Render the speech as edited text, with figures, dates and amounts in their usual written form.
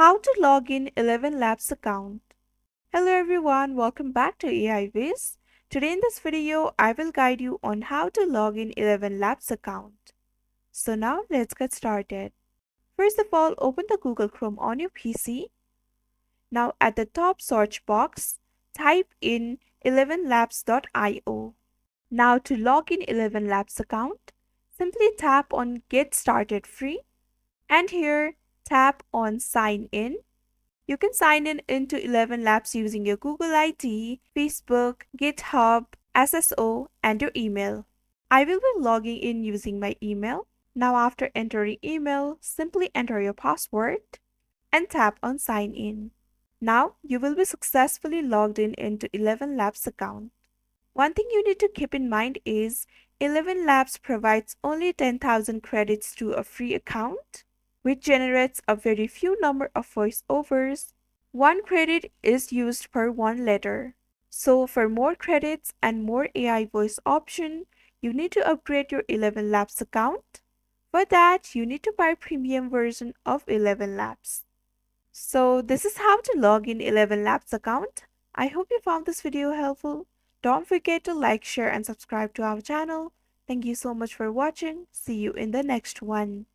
How to log in ElevenLabs account. Hello everyone, welcome back to AI Viz. Today in this video, I will guide you on how to log in ElevenLabs account. So now let's get started. First of all, open the Google Chrome on your PC. Now at the top search box, type in elevenlabs.io. Now to log in ElevenLabs account, simply tap on Get Started Free and here tap on Sign In. You can sign in into ElevenLabs using your Google ID, Facebook, GitHub, SSO, and your email. I will be logging in using my email. Now after entering email, simply enter your password and tap on Sign In. Now you will be successfully logged in into ElevenLabs account. One thing you need to keep in mind is ElevenLabs provides only 10,000 credits to a free account, which generates a very few number of voiceovers. One credit is used per one letter. So for more credits and more AI voice option, you need to upgrade your ElevenLabs account. For that, you need to buy premium version of ElevenLabs. So this is how to log in ElevenLabs account. I hope you found this video helpful. Don't forget to like, share, and subscribe to our channel. Thank you so much for watching. See you in the next one.